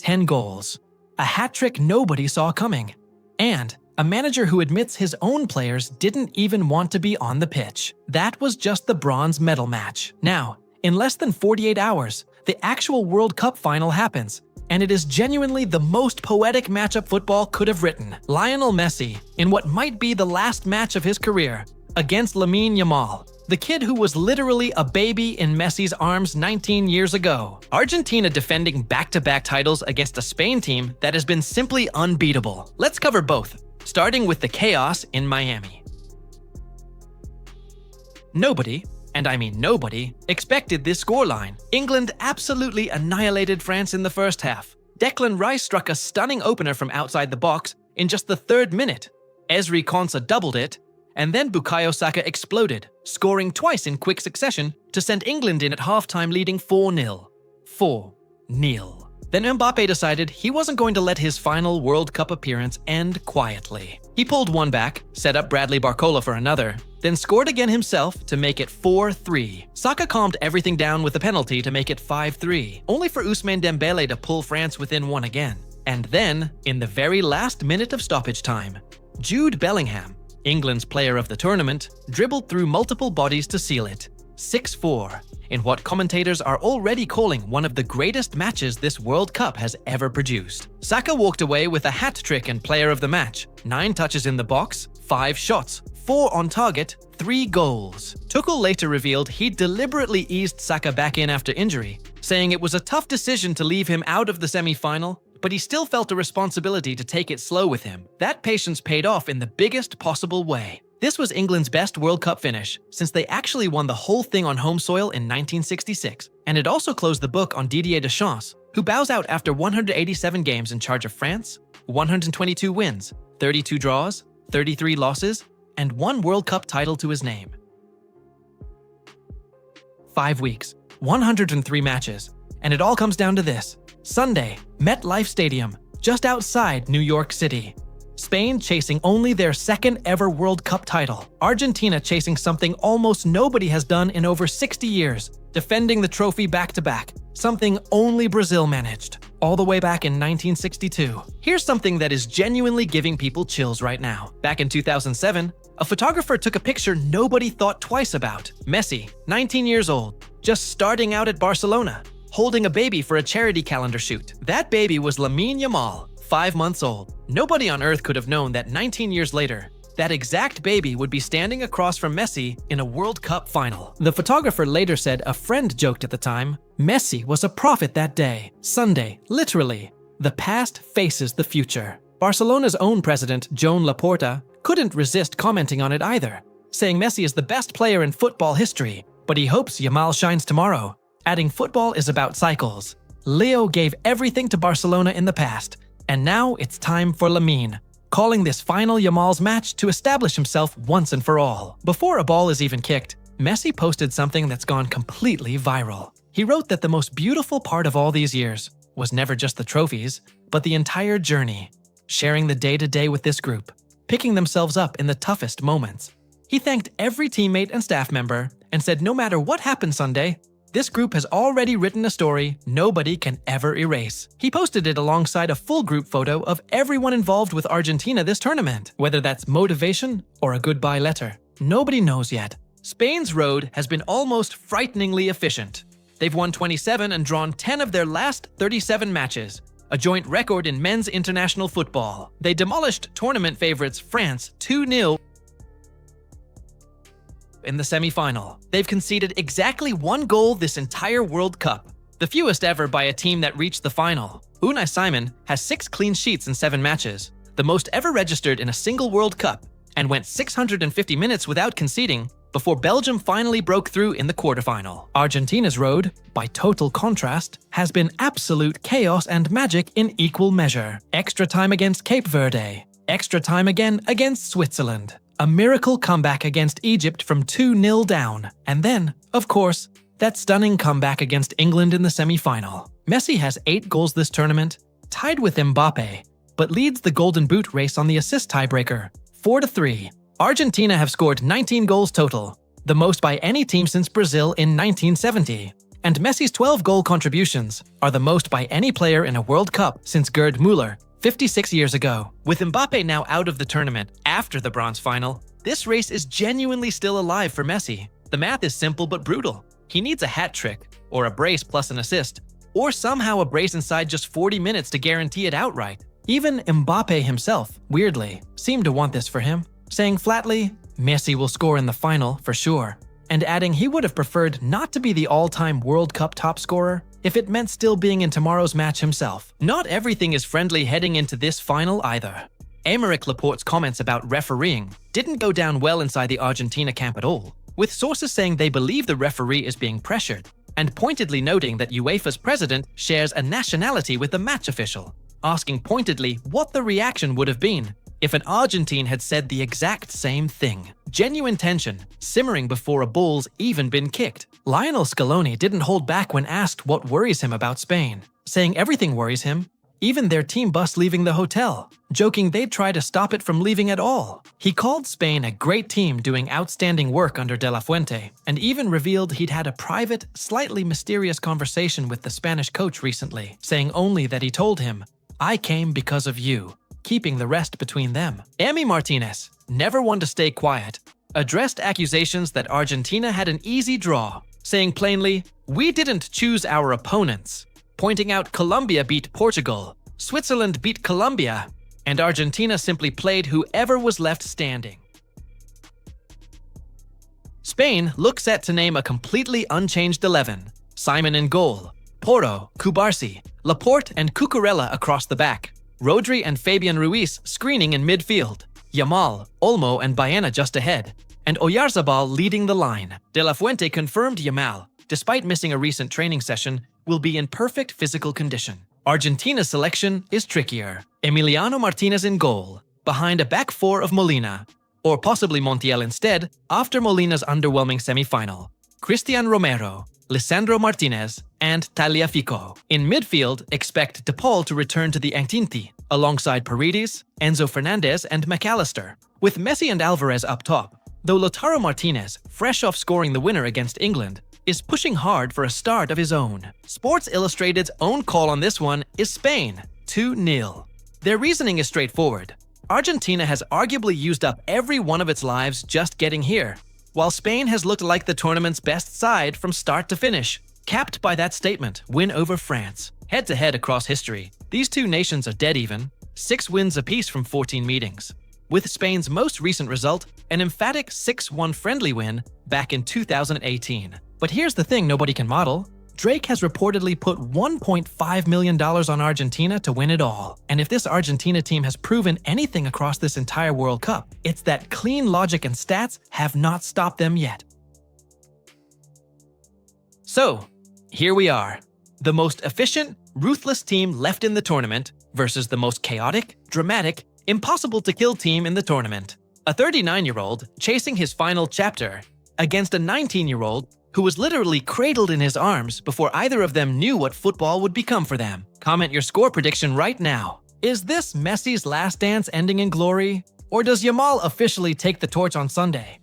10 goals, a hat trick nobody saw coming, and a manager who admits his own players didn't even want to be on the pitch. That was just the bronze medal match. Now, in less than 48 hours, the actual World Cup final happens, and it is genuinely the most poetic matchup football could have written. Lionel Messi, in what might be the last match of his career, against Lamine-Yamal, the kid who was literally a baby in Messi's arms 19 years ago. Argentina defending back-to-back titles against a Spain team that has been simply unbeatable. Let's cover both, starting with the chaos in Miami. Nobody, and I mean nobody, expected this scoreline. England absolutely annihilated France in the first half. Declan Rice struck a stunning opener from outside the box in just the 3rd minute. Ezri Konsa doubled it, and then Bukayo Saka exploded, scoring twice in quick succession to send England in at halftime leading 4-0. 4-0. Then Mbappe decided he wasn't going to let his final World Cup appearance end quietly. He pulled one back, set up Bradley Barcola for another, then scored again himself to make it 4-3. Saka calmed everything down with a penalty to make it 5-3, only for Ousmane Dembele to pull France within one again. And then, in the very last minute of stoppage time, Jude Bellingham, England's player of the tournament, dribbled through multiple bodies to seal it. 6-4, in what commentators are already calling one of the greatest matches this World Cup has ever produced. Saka walked away with a hat trick and player of the match, 9 touches in the box, 5 shots, 4 on target, 3 goals. Tuchel later revealed he deliberately eased Saka back in after injury, saying it was a tough decision to leave him out of the semi-final, but he still felt a responsibility to take it slow with him. That patience paid off in the biggest possible way. This was England's best World Cup finish, since they actually won the whole thing on home soil in 1966, and it also closed the book on Didier Deschamps, who bows out after 187 games in charge of France, 122 wins, 32 draws, 33 losses, and 1 World Cup title to his name. 5 weeks, 103 matches, and it all comes down to this. Sunday, MetLife Stadium, just outside New York City. Spain chasing only their 2nd ever World Cup title. Argentina chasing something almost nobody has done in over 60 years, defending the trophy back-to-back, something only Brazil managed, all the way back in 1962. Here's something that is genuinely giving people chills right now. Back in 2007, a photographer took a picture nobody thought twice about. Messi, 19 years old, just starting out at Barcelona, holding a baby for a charity calendar shoot. That baby was Lamine-Yamal, 5 months old. Nobody on earth could have known that 19 years later, that exact baby would be standing across from Messi in a World Cup final. The photographer later said a friend joked at the time, Messi was a prophet that day. Sunday, literally. The past faces the future. Barcelona's own president, Joan Laporta, couldn't resist commenting on it either, saying Messi is the best player in football history, but he hopes Yamal shines tomorrow, adding football is about cycles. Leo gave everything to Barcelona in the past, and now it's time for Lamine, calling this final Yamal's match to establish himself once and for all. Before a ball is even kicked, Messi posted something that's gone completely viral. He wrote that the most beautiful part of all these years was never just the trophies, but the entire journey, sharing the day-to-day with this group, picking themselves up in the toughest moments. He thanked every teammate and staff member and said no matter what happened Sunday, this group has already written a story nobody can ever erase. He posted it alongside a full group photo of everyone involved with Argentina this tournament. Whether that's motivation or a goodbye letter, nobody knows yet. Spain's road has been almost frighteningly efficient. They've won 27 and drawn 10 of their last 37 matches, a joint record in men's international football. They demolished tournament favorites France 2-0 in the semi-final. They've conceded exactly 1 goal this entire World Cup, the fewest ever by a team that reached the final. Unai Simon has 6 clean sheets in 7 matches, the most ever registered in a single World Cup, and went 650 minutes without conceding before Belgium finally broke through in the quarterfinal. Argentina's road, by total contrast, has been absolute chaos and magic in equal measure. Extra time against Cape Verde, extra time again against Switzerland, a miracle comeback against Egypt from 2-0 down, and then, of course, that stunning comeback against England in the semi-final. Messi has 8 goals this tournament, tied with Mbappe, but leads the Golden Boot race on the assist tiebreaker, 4-3. Argentina have scored 19 goals total, the most by any team since Brazil in 1970. And Messi's 12 goal contributions are the most by any player in a World Cup since Gerd Müller 56 years ago. With Mbappe now out of the tournament after the bronze final, this race is genuinely still alive for Messi. The math is simple but brutal. He needs a hat trick, or a brace plus an assist, or somehow a brace inside just 40 minutes to guarantee it outright. Even Mbappe himself, weirdly, seemed to want this for him, saying flatly, Messi will score in the final for sure, and adding he would have preferred not to be the all-time World Cup top scorer if it meant still being in tomorrow's match himself. Not everything is friendly heading into this final either. Aymeric Laporte's comments about refereeing didn't go down well inside the Argentina camp at all, with sources saying they believe the referee is being pressured, and pointedly noting that UEFA's president shares a nationality with the match official, asking pointedly what the reaction would have been if an Argentine had said the exact same thing. Genuine tension, simmering before a ball's even been kicked. Lionel Scaloni didn't hold back when asked what worries him about Spain, saying everything worries him, even their team bus leaving the hotel, joking they'd try to stop it from leaving at all. He called Spain a great team doing outstanding work under De La Fuente, and even revealed he'd had a private, slightly mysterious conversation with the Spanish coach recently, saying only that he told him, "I came because of you," keeping the rest between them. Emi Martinez, never one to stay quiet, addressed accusations that Argentina had an easy draw, saying plainly, "We didn't choose our opponents," pointing out Colombia beat Portugal, Switzerland beat Colombia, and Argentina simply played whoever was left standing. Spain looks set to name a completely unchanged 11. Simon in goal, Porro, Cubarsí, Laporte and Cucurella across the back, Rodri and Fabian Ruiz screening in midfield, Yamal, Olmo and Baena just ahead, and Oyarzabal leading the line. De La Fuente confirmed Yamal, despite missing a recent training session, will be in perfect physical condition. Argentina's selection is trickier. Emiliano Martinez in goal, behind a back four of Molina, or possibly Montiel instead after Molina's underwhelming semi-final. Cristian Romero, Lisandro Martinez, and Tagliafico. In midfield, expect De Paul to return to the Entinti, alongside Paredes, Enzo Fernandez, and McAllister, with Messi and Alvarez up top, though Lautaro Martinez, fresh off scoring the winner against England, is pushing hard for a start of his own. Sports Illustrated's own call on this one is Spain, 2-0. Their reasoning is straightforward. Argentina has arguably used up every one of its lives just getting here, while Spain has looked like the tournament's best side from start to finish, capped by that statement, win over France. Head-to-head across history, these two nations are dead even, 6 wins apiece from 14 meetings, with Spain's most recent result an emphatic 6-1 friendly win back in 2018. But here's the thing nobody can model. Drake has reportedly put $1.5 million on Argentina to win it all. And if this Argentina team has proven anything across this entire World Cup, it's that clean logic and stats have not stopped them yet. So, here we are. The most efficient, ruthless team left in the tournament versus the most chaotic, dramatic, impossible-to-kill team in the tournament. A 39-year-old chasing his final chapter against a 19-year-old who was literally cradled in his arms before either of them knew what football would become for them. Comment your score prediction right now. Is this Messi's last dance ending in glory? Or does Yamal officially take the torch on Sunday?